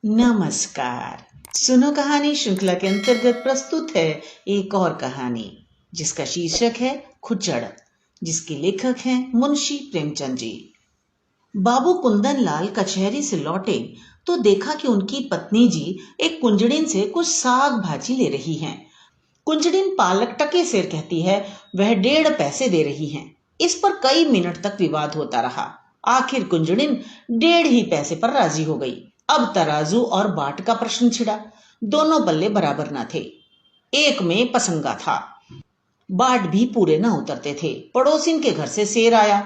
नमस्कार। सुनो कहानी श्रृंखला के अंतर्गत प्रस्तुत है एक और कहानी जिसका शीर्षक है खुच्चड़, जिसके लेखक हैं मुंशी प्रेमचंद जी। बाबू कुंदन लाल कचहरी से लौटे तो देखा कि उनकी पत्नी जी एक कुंजड़िन से कुछ साग भाजी ले रही हैं। कुंजड़िन पालक टके सिर कहती है वह 1.5 पैसे दे रही हैं। इस पर कई मिनट तक विवाद होता रहा। आखिर कुंजड़िन 1.5 ही पैसे पर राजी हो गई। अब तराजू और बाट का प्रश्न छिड़ा। दोनों बल्ले बराबर न थे। एक में पसंगा था, बाट भी पूरे न उतरते थे। पड़ोसिन के घर से सेर आया।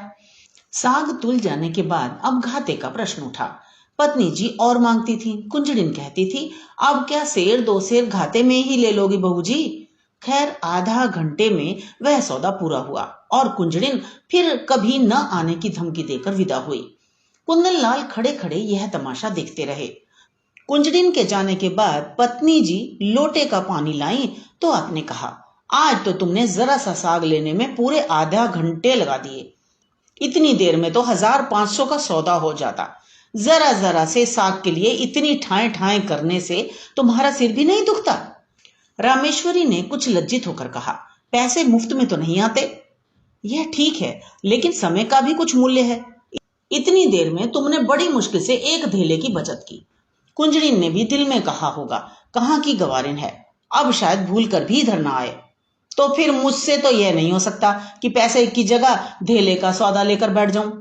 साग तुल जाने के बाद अब घाटे का प्रश्न उठा। पत्नी जी और मांगती थी। कुंजड़िन कहती थी अब क्या सेर 2 सेर घाटे में ही ले लोगी बहू जी। खैर आधा घंटे में वह सौदा पूरा हुआ और कुंजड़िन फिर कभी न आने की धमकी देकर विदा हुई। कुंदन लाल खड़े खड़े यह तमाशा देखते रहे। कुंजड़िन के जाने के बाद पत्नी जी लोटे का पानी लाई तो आपने कहा आज तो तुमने जरा सा साग लेने में पूरे आधा घंटे लगा दिए। इतनी देर में तो 1500 का सौदा हो जाता। जरा जरा से साग के लिए इतनी ठाए ठाए करने से तुम्हारा सिर भी नहीं दुखता। रामेश्वरी ने कुछ लज्जित होकर कहा पैसे मुफ्त में तो नहीं आते। यह ठीक है, लेकिन समय का भी कुछ मूल्य है। इतनी देर में तुमने बड़ी मुश्किल से 1 धेले की बचत की। कुंजड़िन ने भी दिल में कहा होगा कहाँ की गवारिन है, अब शायद भूल कर भी इधर ना आए। तो फिर मुझसे तो यह नहीं हो सकता कि पैसे की जगह धेले का सौदा लेकर बैठ जाऊं।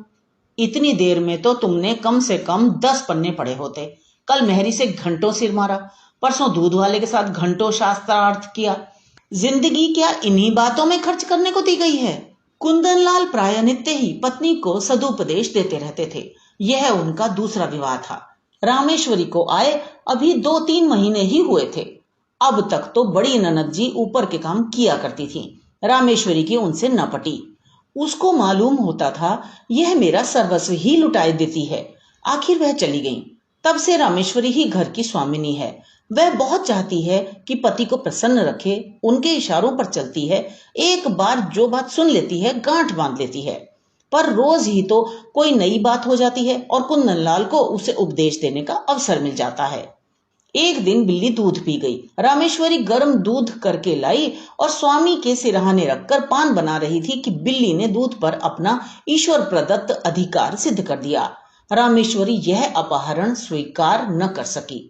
इतनी देर में तो तुमने कम से कम 10 पन्ने पड़े होते। कल मेहरी से घंटों सिर मारा, परसों दूध वाले के साथ घंटों शास्त्रार्थ किया। जिंदगी क्या इन्हीं बातों में खर्च करने को दी गई है। कुंदन लाल प्राय नित्य ही पत्नी को सदुपदेश देते रहते थे। यह उनका दूसरा विवाह था। रामेश्वरी को आए अभी 2-3 महीने ही हुए थे। अब तक तो बड़ी ननद जी ऊपर के काम किया करती थी। रामेश्वरी की उनसे न पटी। उसको मालूम होता था यह मेरा सर्वस्व ही लुटाए देती है। आखिर वह चली गई। तब से रामेश्वरी ही घर की स्वामिनी है। वह बहुत चाहती है कि पति को प्रसन्न रखे, उनके इशारों पर चलती है। एक बार जो बात सुन लेती है गांठ बांध लेती है। पर रोज ही तो कोई नई बात हो जाती है और कुंदन लाल को उसे उपदेश देने का अवसर मिल जाता है। एक दिन बिल्ली दूध पी गई। रामेश्वरी गर्म दूध करके लाई और स्वामी के सिरहाने रखकर पान बना रही थी कि बिल्ली ने दूध पर अपना ईश्वर प्रदत्त अधिकार सिद्ध कर दिया। रामेश्वरी यह अपहरण स्वीकार न कर सकी।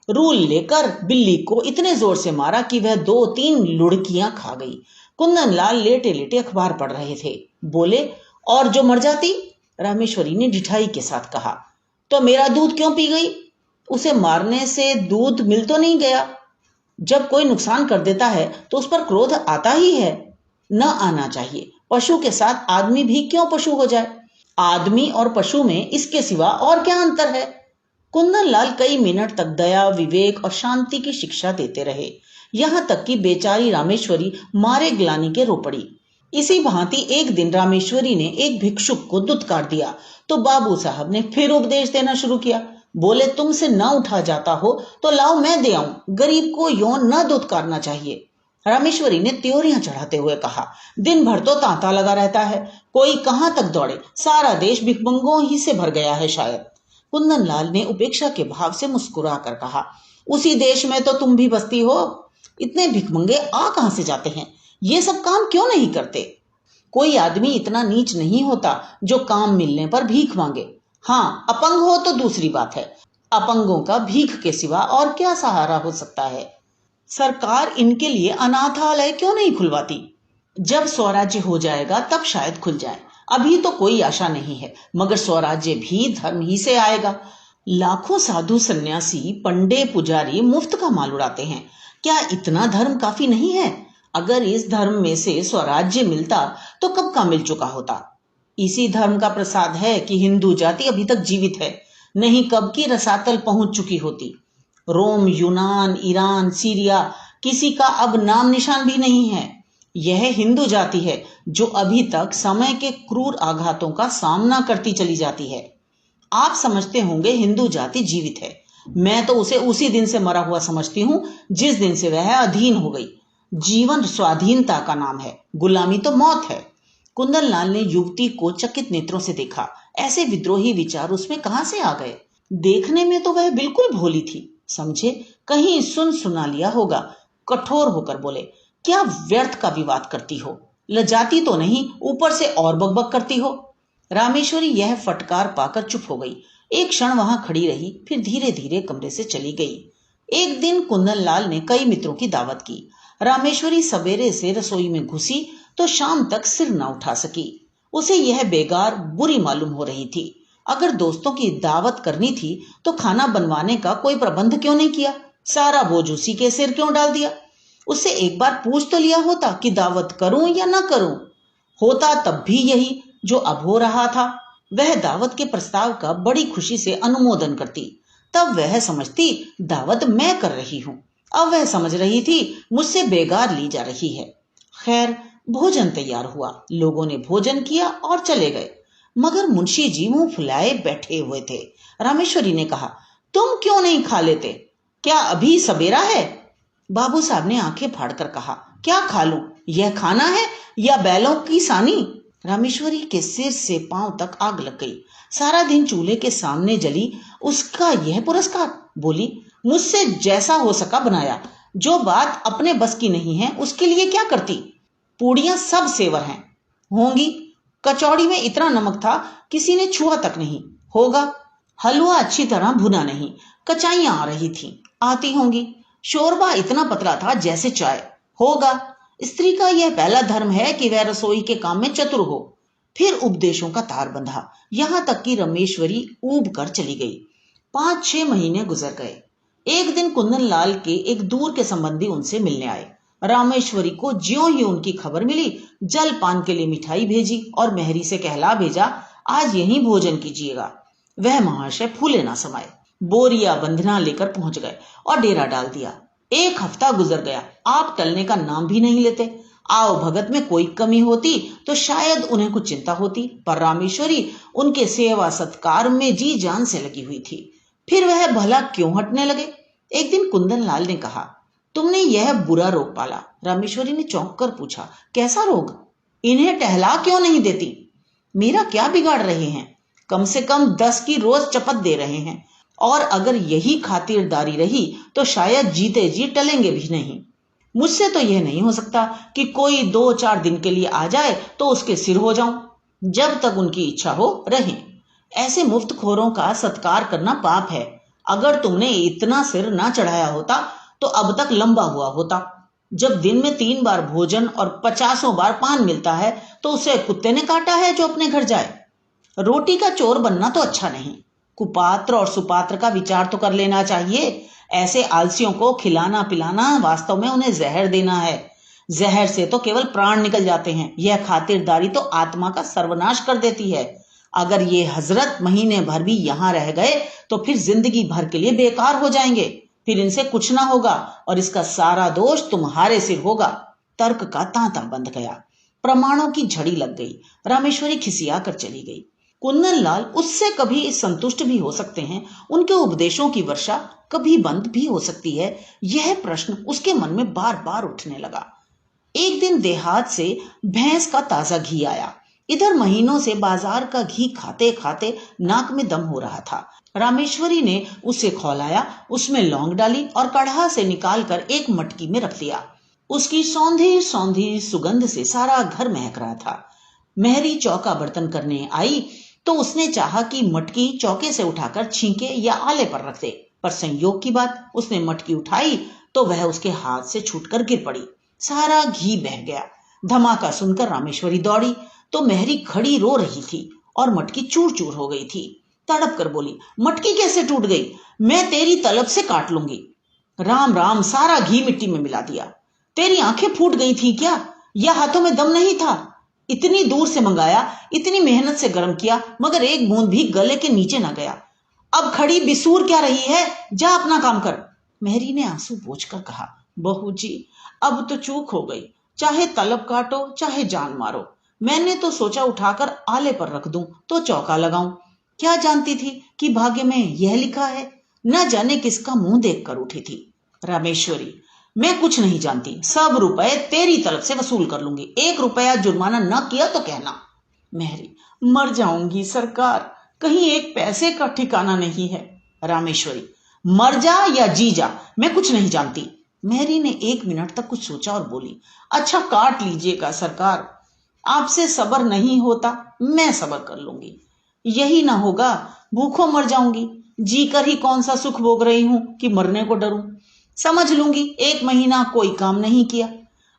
रूल लेकर बिल्ली को इतने जोर से मारा कि वह 2-3 लुढ़कियां खा गई। कुंदन लाल लेटे लेटे अखबार पढ़ रहे थे। बोले और जो मर जाती। रामेश्वरी ने ढिठाई के साथ कहा तो मेरा दूध क्यों पी गई। उसे मारने से दूध मिल तो नहीं गया। जब कोई नुकसान कर देता है तो उस पर क्रोध आता ही है। न आना चाहिए। पशु के साथ आदमी भी क्यों पशु हो जाए। आदमी और पशु में इसके सिवा और क्या अंतर है। कुंदन लाल कई मिनट तक दया, विवेक और शांति की शिक्षा देते रहे। यहां तक कि बेचारी रामेश्वरी मारे ग्लानि के रो पड़ी। इसी भांति एक दिन रामेश्वरी ने एक भिक्षुक को दुत्कार दिया तो बाबू साहब ने फिर उपदेश देना शुरू किया। बोले तुमसे न उठा जाता हो तो लाओ मैं दे आऊं। गरीब को यौन न दुत्कारना चाहिए। रामेश्वरी ने त्योरियां चढ़ाते हुए कहा दिन भर तो तांता लगा रहता है, कोई कहां तक दौड़े। सारा देश भिखमंगों ही से भर गया है शायद। कुंदन लाल ने उपेक्षा के भाव से मुस्कुरा कर कहा उसी देश में तो तुम भी बसती हो। इतने भिखमंगे आ कहां से जाते हैं। ये सब काम क्यों नहीं करते। कोई आदमी इतना नीच नहीं होता जो काम मिलने पर भीख मांगे। हाँ, अपंग हो तो दूसरी बात है। अपंगों का भीख के सिवा और क्या सहारा हो सकता है। सरकार इनके लिए अनाथालय क्यों नहीं खुलवाती। जब स्वराज्य हो जाएगा तब शायद खुल जाए। अभी तो कोई आशा नहीं है, मगर स्वराज्य भी धर्म ही से आएगा। लाखों साधु सन्यासी पंडे पुजारी मुफ्त का माल उड़ाते हैं। क्या इतना धर्म काफी नहीं है। अगर इस धर्म में से स्वराज्य मिलता तो कब का मिल चुका होता। इसी धर्म का प्रसाद है कि हिंदू जाति अभी तक जीवित है, नहीं कब की रसातल पहुंच चुकी होती। रोम, यूनान, ईरान, सीरिया किसी का अब नाम निशान भी नहीं है। यह हिंदू जाति है जो अभी तक समय के क्रूर आघातों का सामना करती चली जाती है। आप समझते होंगे हिंदू जाति जीवित है। मैं तो उसे उसी दिन से मरा हुआ समझती हूं जिस दिन से वह अधीन हो गई। जीवन स्वाधीनता का नाम है, गुलामी तो मौत है। कुंदन लाल ने युवती को चकित नेत्रों से देखा। ऐसे विद्रोही विचार उसमें कहां से आ गए। देखने में तो वह बिल्कुल भोली थी, समझे कहीं सुन सुना लिया होगा। कठोर होकर बोले, क्या व्यर्थ का विवाद करती हो, लजाती तो नहीं, ऊपर से और बकबक करती हो। रामेश्वरी यह फटकार पाकर चुप हो गई। एक क्षण वहां खड़ी रही, फिर धीरे धीरे कमरे से चली गई। एक दिन कुंदन लाल ने कई मित्रों की दावत की। रामेश्वरी सवेरे से रसोई में घुसी तो शाम तक सिर न उठा सकी। उसे यह बेगार बुरी मालूम हो रही थी। अगर दोस्तों की दावत करनी थी तो खाना बनवाने का कोई प्रबंध क्यों नहीं किया, सारा बोझ उसी के सिर क्यों डाल दिया। उससे एक बार पूछ तो लिया होता कि दावत करूं या ना करूं। होता तब भी यही जो अब हो रहा था। वह दावत के प्रस्ताव का बड़ी खुशी से अनुमोदन करती, तब वह समझती दावत मैं कर रही हूं। अब वह समझ रही थी मुझसे बेगार ली जा रही है। खैर, भोजन तैयार हुआ, लोगों ने भोजन किया और चले गए, मगर मुंशी जी मुंह फुलाए बैठे हुए थे। रामेश्वरी ने कहा, तुम क्यों नहीं खा लेते, क्या अभी सवेरा है। बाबू साहब ने आंखें फाड़कर कहा, क्या खा लूं, यह खाना है या बैलों की सानी। रामेश्वरी के सिर से पांव तक आग लग गई। सारा दिन चूल्हे के सामने जली, उसका यह पुरस्कार। बोली, मुझसे जैसा हो सका बनाया, जो बात अपने बस की नहीं है उसके लिए क्या करती। पूड़ियां सब सेवर हैं, होंगी, कचौड़ी में इतना नमक था किसी ने छुआ तक नहीं होगा। हलवा अच्छी तरह भुना नहीं, कचाइयां आ रही थी, आती होंगी। शोरबा इतना पतला था जैसे चाय, होगा। स्त्री का यह पहला धर्म है कि वह रसोई के काम में चतुर हो। फिर उपदेशों का तार बंधा, यहां तक कि रमेश्वरी ऊब कर चली गई। 5-6 महीने गुजर गए। एक दिन कुंदन लाल के एक दूर के संबंधी उनसे मिलने आए। रामेश्वरी को ज्यों ही उनकी खबर मिली, जल पान के लिए मिठाई भेजी और मेहरी से कहला भेजा, आज यहीं भोजन कीजिएगा। वह महाशय फूले ना समाये, बोरिया बंधना लेकर पहुंच गए और डेरा डाल दिया। एक हफ्ता गुजर गया, आप टलने का नाम भी नहीं लेते। आओ भगत में कोई कमी होती तो शायद उन्हें कुछ चिंता होती, पर रामेश्वरी उनके सेवा सत्कार में जी जान से लगी हुई थी। फिर वह भला क्यों हटने लगे। एक दिन कुंदन लाल ने कहा, तुमने यह बुरा रोग पाला। रामेश्वरी ने चौंक कर पूछा, कैसा रोग। इन्हें टहला क्यों नहीं देती। मेरा क्या बिगाड़ रहे हैं, कम से कम 10 की रोज चपत दे रहे हैं, और अगर यही खातिरदारी रही तो शायद जीते जी टलेंगे भी नहीं। मुझसे तो यह नहीं हो सकता कि कोई 2-4 दिन के लिए आ जाए तो उसके सिर हो जाऊं। जब तक उनकी इच्छा हो रहें। ऐसे मुफ्तखोरों का सत्कार करना पाप है। अगर तुमने इतना सिर ना चढ़ाया होता तो अब तक लंबा हुआ होता। जब दिन में 3 बार भोजन और 50 बार पान मिलता है तो उसे कुत्ते ने काटा है जो अपने घर जाए। रोटी का चोर बनना तो अच्छा नहीं, कुपात्र और सुपात्र का विचार तो कर लेना चाहिए। ऐसे आलसियों को खिलाना पिलाना वास्तव में उन्हें जहर देना है। जहर से तो केवल प्राण निकल जाते हैं, यह खातिरदारी तो आत्मा का सर्वनाश कर देती है। अगर ये हजरत महीने भर भी यहाँ रह गए तो फिर जिंदगी भर के लिए बेकार हो जाएंगे, फिर इनसे कुछ ना होगा और इसका सारा दोष तुम्हारे सिर होगा। तर्क का तांता बंध गया, प्रमाणों की झड़ी लग गई। रामेश्वरी खिसिया कर चली गई। कुंदन लाल उससे कभी संतुष्ट भी हो सकते हैं, उनके उपदेशों की वर्षा कभी बंद भी हो सकती है, यह प्रश्न उसके मन में बार बार उठने लगा। एक दिन देहात से भैंस का ताजा घी आया। इधर महीनों से बाजार का घी खाते खाते नाक में दम हो रहा था। रामेश्वरी ने उसे खौलाया, उसमें लौंग डाली और कढ़ा से निकालकर एक मटकी में रख दिया। उसकी सौंधी सौंधी सुगंध से सारा घर महक रहा था। मेहरी चौका बर्तन करने आई तो उसने चाहा कि मटकी चौके से उठाकर छींके या आले पर रख दे, पर संयोग की बात, उसने मटकी उठाई तो वह उसके हाथ से छूटकर गिर पड़ी। सारा घी बह गया। धमाका सुनकर रामेश्वरी दौड़ी तो मेहरी खड़ी रो रही थी और मटकी चूर चूर हो गई थी। तड़प कर बोली, मटकी कैसे टूट गई, मैं तेरी तलब से काट लूंगी। राम राम, सारा घी मिट्टी में मिला दिया। तेरी आंखें फूट गई थी क्या, या हाथों में दम नहीं था। इतनी दूर से मंगाया, इतनी मेहनत से गर्म किया, मगर एक बूंद भी गले के नीचे ना गया। अब खड़ी बिसूर क्या रही है, जा अपना काम कर। मेहरी ने आंसू पोंछकर कहा, बहू जी अब तो चूक हो गई, चाहे तलब काटो चाहे जान मारो। मैंने तो सोचा उठाकर आले पर रख दूं तो चौका लगाऊं, क्या जानती थी कि भाग्य में यह लिखा है। न जाने किसका मुंह देख कर उठी थी। रामेश्वरी, मैं कुछ नहीं जानती, सब रुपए तेरी तरफ से वसूल कर लूंगी, 1 रुपया जुर्माना न किया तो कहना। मेहरी, मर जाऊंगी सरकार, कहीं 1 पैसे का ठिकाना नहीं है। रामेश्वरी, मर जा या जी जा, मैं कुछ नहीं जानती। मेहरी ने 1 मिनट तक कुछ सोचा और बोली, अच्छा काट लीजिएगा सरकार, आपसे सब्र नहीं होता, मैं सब्र कर लूंगी। यही ना होगा, भूखों मर जाऊंगी, जीकर ही कौन सा सुख भोग रही हूं कि मरने को डरूं। समझ लूंगी 1 महीना कोई काम नहीं किया,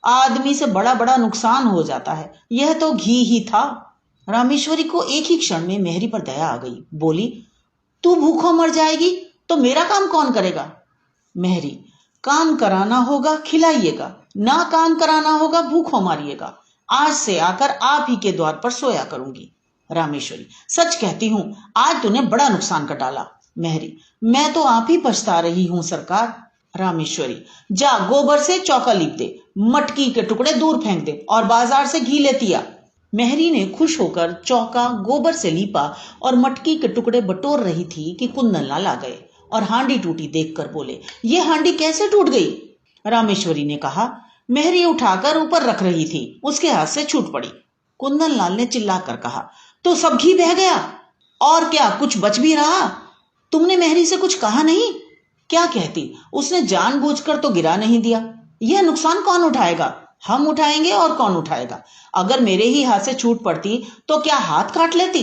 आदमी से बड़ा बड़ा नुकसान हो जाता है, यह तो घी ही था। रामेश्वरी को एक ही क्षण में मेहरी पर दया आ गई, बोली, तू भूखों मर जाएगी तो मेरा काम कौन करेगा? मेहरी, काम कराना होगा खिलाइएगा, ना काम कराना होगा भूखों मारिएगा। आज से आकर आप ही के द्वार पर सोया करूंगी। रामेश्वरी, सच कहती हूं, आज तूने बड़ा नुकसान कर डाला। मेहरी, मैं तो आप ही पछता रही हूं सरकार। रामेश्वरी, जा गोबर से चौका लीप दे, मटकी के टुकड़े दूर फेंक दे और बाजार से घी लेती आ। मेहरी ने खुश होकर चौका गोबर से लीपा और मटकी के टुकड़े बटोर रही थी कि कुंदनलाल आ गए और हांडी टूटी देखकर बोले, ये हांडी कैसे टूट गई? रामेश्वरी ने कहा, मेहरी उठाकर ऊपर रख रही थी, उसके हाथ से छूट पड़ी। कुंदनलाल ने चिल्लाकर कहा, तो सब घी बह गया? और क्या कुछ बच भी रहा? तुमने मेहरी से कुछ कहा नहीं? क्या कहती, उसने जानबूझकर तो गिरा नहीं दिया। यह नुकसान कौन उठाएगा? हम उठाएंगे और कौन उठाएगा? अगर मेरे ही हाथ से छूट पड़ती तो क्या हाथ काट लेती?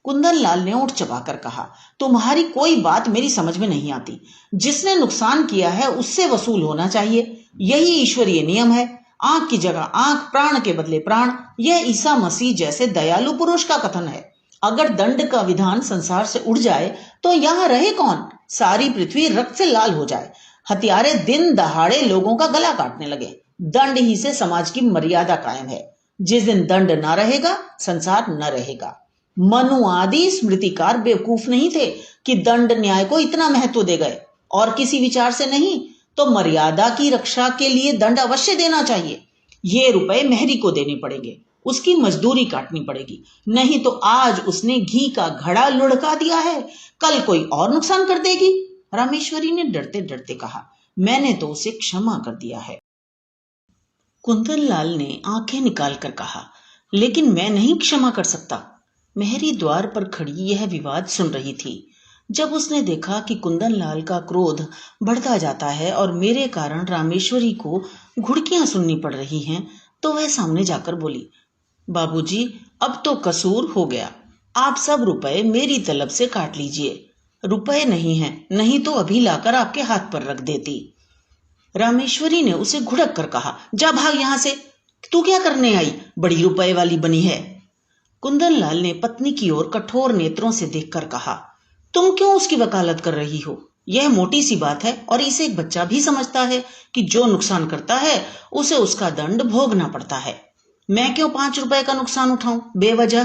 कुंदनलाल ने ऊंट चबाकर कहा, तुम्हारी कोई बात मेरी समझ में नहीं आती। जिसने नुकसान किया है उससे वसूल होना चाहिए, यही ईश्वरीय नियम है। आंख की जगह आंख, प्राण के बदले प्राण, यह ईसा मसीह जैसे दयालु पुरुष का कथन है। अगर दंड का विधान संसार से उड़ जाए तो यहाँ रहे कौन? सारी पृथ्वी रक्त से लाल हो जाए, हत्यारे दिन दहाड़े लोगों का गला काटने लगे। दंड ही से समाज की मर्यादा कायम है। जिस दिन दंड न रहेगा, संसार न रहेगा। मनु आदि स्मृतिकार बेवकूफ नहीं थे कि दंड न्याय को इतना महत्व दे गए, और किसी विचार से नहीं तो मर्यादा की रक्षा के लिए दंड अवश्य देना चाहिए। ये रुपए मेहरी को देने पड़ेंगे, उसकी मजदूरी काटनी पड़ेगी, नहीं तो आज उसने घी का घड़ा लुढ़का दिया है, कल कोई और नुकसान कर देगी। रामेश्वरी ने डरते डरते कहा, मैंने तो उसे क्षमा कर दिया है। कुंदनलाल ने आंखें निकालकर कहा, लेकिन मैं नहीं क्षमा कर सकता। मेहरी द्वार पर खड़ी यह विवाद सुन रही थी। जब उसने देखा कि कुंदनलाल का क्रोध बढ़ता जाता है और मेरे कारण रामेश्वरी को घुड़कियां सुननी पड़ रही हैं, तो वह सामने जाकर बोली, बाबूजी, अब तो कसूर हो गया, आप सब रुपए मेरी तलब से काट लीजिए। रुपए नहीं हैं, नहीं तो अभी लाकर आपके हाथ पर रख देती। रामेश्वरी ने उसे घुड़क कर कहा, जा भाग यहां से, तू क्या करने आई, बड़ी रुपए वाली बनी है। कुंदनलाल ने पत्नी की ओर कठोर नेत्रों से देखकर कहा, तुम क्यों उसकी वकालत कर रही हो? यह मोटी सी बात है और इसे एक बच्चा भी समझता है कि जो नुकसान करता है उसे उसका दंड भोगना पड़ता है। मैं क्यों 5 रुपए का नुकसान उठाऊं बेवजह?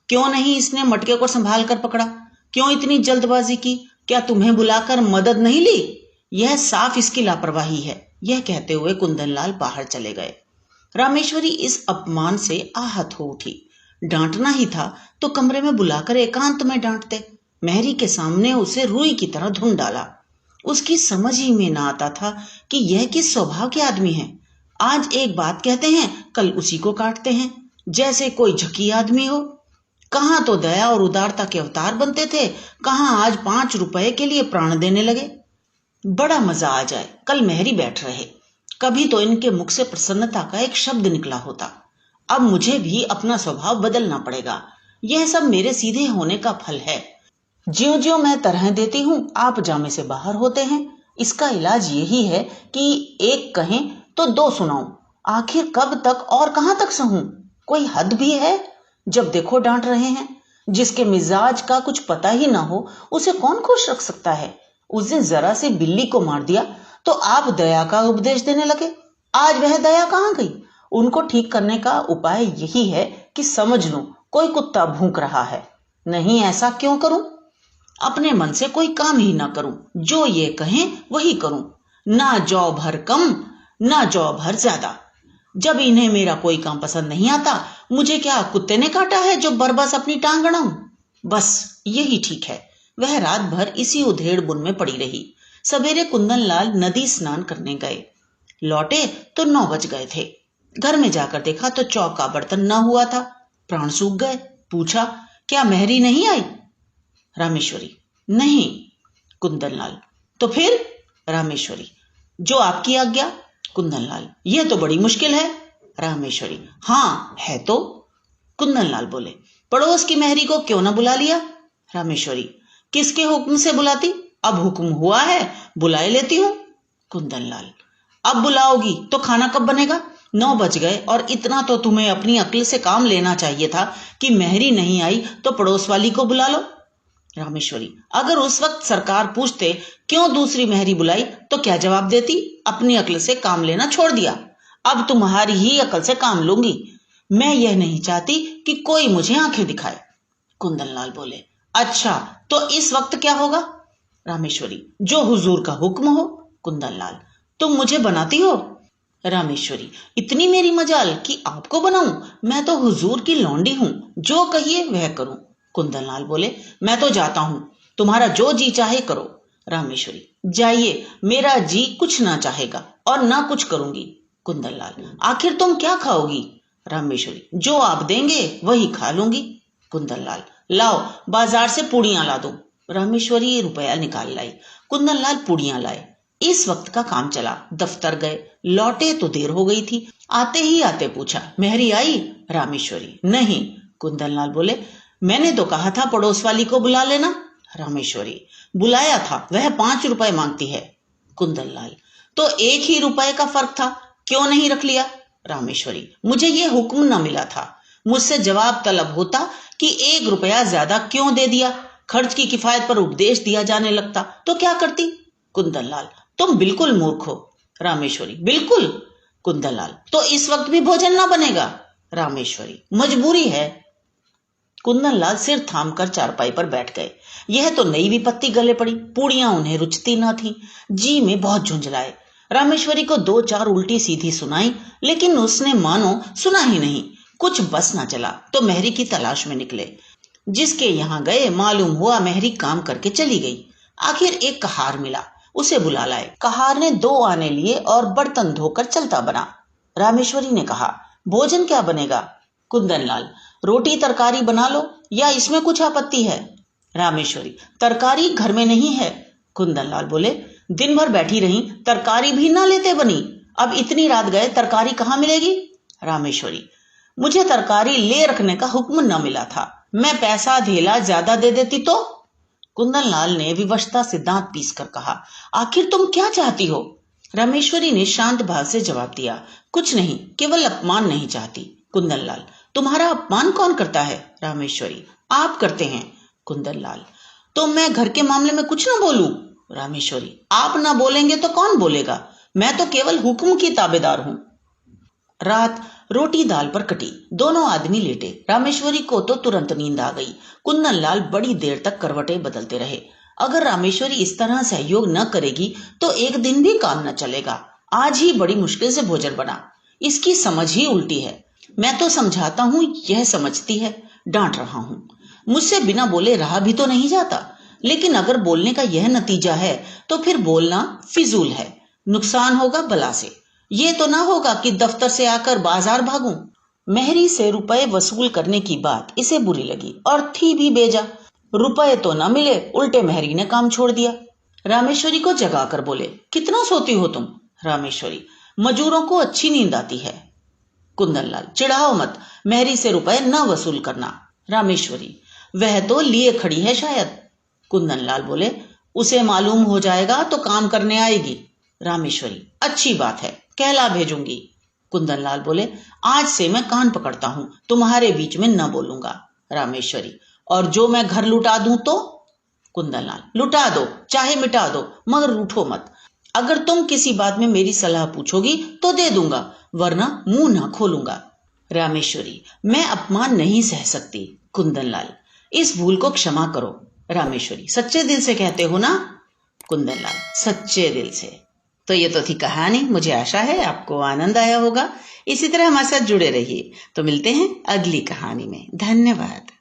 क्यों नहीं इसने मटके को संभाल कर पकड़ा? क्यों इतनी जल्दबाजी की? क्या तुम्हें बुलाकर मदद नहीं ली? यह साफ इसकी लापरवाही है। यह कहते हुए कुंदनलाल बाहर चले गए। रामेश्वरी इस अपमान से आहत हो उठी। डांटना ही था तो कमरे में बुलाकर एकांत में डांटते। मेहरी के सामने उसे रुई की तरह धुन डाला। उसकी समझ ही में ना आता था कि यह किस स्वभाव के आदमी हैं। आज एक बात कहते हैं, कल उसी को काटते हैं, जैसे कोई झकी आदमी हो। कहाँ तो दया और उदारता के अवतार बनते थे, कहाँ आज 5 रुपए के लिए प्राण देने लगे। बड़ा मजा आ जाए कल मेहरी बैठ रहे, कभी तो इनके मुख से प्रसन्नता का एक शब्द निकला होता। अब मुझे भी अपना स्वभाव बदलना पड़ेगा। यह सब मेरे सीधे होने का फल है। ज्यों ज्यों मैं तरह देती हूं, आप जामे से बाहर होते हैं। इसका इलाज यही है कि एक कहें तो 2 सुनाऊं। आखिर कब तक और कहां तक सहूं? कोई हद भी है? जब देखो डांट रहे हैं। जिसके मिजाज का कुछ पता ही ना हो उसे कौन खुश रख सकता है? उस दिन जरा सी बिल्ली को मार दिया तो आप दया का उपदेश देने लगे। आज वह दया कहां गई? उनको ठीक करने का उपाय यही है कि समझ लो कोई कुत्ता भूंक रहा है। नहीं, ऐसा क्यों करूं? अपने मन से कोई काम ही ना करूं, जो ये कहें वही करूं। ना जौ भर कम, ना जौ भर ज्यादा। जब इन्हें मेरा कोई काम पसंद नहीं आता, मुझे क्या कुत्ते ने काटा है जो बरबस अपनी टांग अड़ाऊं? बस यही ठीक है। वह रात भर इसी उधेड़ बुन में पड़ी रही। सवेरे कुंदनलाल नदी स्नान करने गए। लौटे तो 9 बज गए थे। घर में जाकर देखा तो चौका बर्तन न हुआ था। प्राण सूख गए। पूछा, क्या मेहरी नहीं आई? रामेश्वरी, नहीं, कुंदनलाल, तो फिर? रामेश्वरी, जो आपकी आज्ञा। कुंदनलाल, यह तो बड़ी मुश्किल है। रामेश्वरी, हाँ है तो। कुंदनलाल बोले, पड़ोस की मेहरी को क्यों ना बुला लिया? रामेश्वरी, किसके हुक्म से बुलाती? अब हुक्म हुआ है, बुलाए लेती हूँ। कुंदनलाल, अब बुलाओगी तो खाना कब बनेगा? 9 बज गए और इतना तो तुम्हें अपनी अक्ल से काम लेना चाहिए था कि मेहरी नहीं आई तो पड़ोस वाली को बुला लो। रामेश्वरी, अगर उस वक्त सरकार पूछते क्यों दूसरी मेहरी बुलाई तो क्या जवाब देती? अपनी अक्ल से काम लेना छोड़ दिया। अब तुम्हारी ही अक्ल से काम लूंगी। मैं यह नहीं चाहती कि कोई मुझे आंखें दिखाए। कुंदनलाल बोले, अच्छा तो इस वक्त क्या होगा? रामेश्वरी, जो हुजूर का हुक्म हो। कुंदनलाल, तुम मुझे बनाती हो? रामेश्वरी, इतनी मेरी मजाल कि आपको बनाऊं? मैं तो हुजूर की लौंडी हूं, जो कहिए वह करूं। कुंदनलाल बोले, मैं तो जाता हूं, तुम्हारा जो जी चाहे करो। रामेश्वरी, जाइए, मेरा जी कुछ ना चाहेगा और ना कुछ करूंगी। कुंदनलाल, आखिर तुम क्या खाओगी? रामेश्वरी, जो आप देंगे वही खा लूंगी। कुंदनलाल, लाओ बाजार से पूड़ियां ला दो। रामेश्वरी रुपया निकाल लाई। कुंदनलाल पूड़ियां लाए। इस वक्त का काम चला। दफ्तर गए, लौटे तो देर हो गई थी। आते ही आते पूछा, मेहरी आई? रामेश्वरी, नहीं। कुंदनलाल बोले, मैंने तो कहा था पड़ोस वाली को बुला लेना। रामेश्वरी, बुलाया था, वह 5 रुपए मांगती है। कुंदनलाल, तो 1 ही रुपए का फर्क था, क्यों नहीं रख लिया? रामेश्वरी, मुझे ये हुक्म न मिला था। मुझसे जवाब तलब होता कि 1 रुपया ज्यादा क्यों दे दिया। खर्च की किफायत पर उपदेश दिया जाने लगता तो क्या करती? कुंदनलाल, तुम बिल्कुल मूर्ख हो। रामेश्वरी, बिल्कुल। कुंदनलाल, तो इस वक्त भी भोजन ना बनेगा? रामेश्वरी, मजबूरी है। कुंदनलाल सिर थामकर चारपाई पर बैठ गए। यह तो नई विपत्ति गले पड़ी। पूड़ियां उन्हें रुचती न थी। जी में बहुत झुंझलाए। रामेश्वरी को 2-4 उल्टी सीधी सुनाई, लेकिन उसने मानो सुना ही नहीं। कुछ बस न चला तो मेहरी की तलाश में निकले। जिसके यहाँ गए मालूम हुआ मेहरी काम करके चली गई। आखिर एक कहार मिला, उसे बुला लाए। कहार ने 2 आने लिए और बर्तन धोकर चलता बना। रामेश्वरी ने कहा, भोजन क्या बनेगा? कुंदनलाल, रोटी तरकारी बना लो, या इसमें कुछ आपत्ति है? रामेश्वरी, तरकारी घर में नहीं है। कुंदनलाल बोले, दिन भर बैठी रही, तरकारी भी ना लेते बनी। अब इतनी रात गए, तरकारी कहाँ मिलेगी? रामेश्वरी, मुझे तरकारी ले रखने का हुक्म न मिला था, मैं पैसा धेला ज्यादा दे देती तो? कुंदनलाल ने विवशता से दांत पीसकर कहा, आखिर तुम क्या चाहती हो? रामेश्वरी ने शांत भाव से जवाब दिया, कुछ नहीं, केवल अपमान नहीं चाहती। कुंदनलाल, तुम्हारा अपमान कौन करता है? रामेश्वरी, आप करते हैं। कुंदनलाल, तो मैं घर के मामले में कुछ न बोलूं? रामेश्वरी, आप ना बोलेंगे तो कौन बोलेगा? मैं तो केवल हुक्म की ताबेदार हूं। रात रोटी दाल पर कटी। दोनों आदमी लेटे। रामेश्वरी को तो तुरंत नींद आ गई। कुंदनलाल बड़ी देर तक करवटें बदलते रहे। अगर रामेश्वरी इस तरह सहयोग न करेगी तो एक दिन भी काम न चलेगा। आज ही बड़ी मुश्किल से भोजन बना। इसकी समझ ही उल्टी है। मैं तो समझाता हूँ, यह समझती है। डांट रहा हूँ, मुझसे बिना बोले रहा भी तो नहीं जाता। लेकिन अगर बोलने का यह नतीजा है तो फिर बोलना फिजूल है। नुकसान होगा बला से। ये तो ना होगा कि दफ्तर से आकर बाजार भागूं। मेहरी से रुपए वसूल करने की बात इसे बुरी लगी और थी भी बेजा। रुपए तो ना मिले, उल्टे मेहरी ने काम छोड़ दिया। रामेश्वरी को जगाकर बोले, कितना सोती हो तुम? रामेश्वरी, मजूरों को अच्छी नींद आती है। कुंदनलाल, चिढ़ाओ मत, मेहरी से रुपए न वसूल करना। रामेश्वरी, वह तो लिए खड़ी है शायद। कुंदनलाल बोले, उसे मालूम हो जाएगा तो काम करने आएगी। रामेश्वरी, अच्छी बात है, कहला भेजूंगी। कुंदनलाल बोले, आज से मैं कान पकड़ता हूं, तुम्हारे बीच में न बोलूंगा। रामेश्वरी, और जो मैं घर लुटा दूं तो? कुंदनलाल, लुटा दो, चाहे मिटा दो, मगर रूठो मत। अगर तुम किसी बात में मेरी सलाह पूछोगी तो दे दूंगा, वरना मुंह ना खोलूंगा। रामेश्वरी, मैं अपमान नहीं सह सकती। कुंदनलाल, इस भूल को क्षमा करो। रामेश्वरी, सच्चे दिल से कहते हो ना? कुंदनलाल, सच्चे दिल से। तो ये तो थी कहानी। मुझे आशा है आपको आनंद आया होगा। इसी तरह हमारे साथ जुड़े रहिए। तो मिलते हैं अगली कहानी में। धन्यवाद।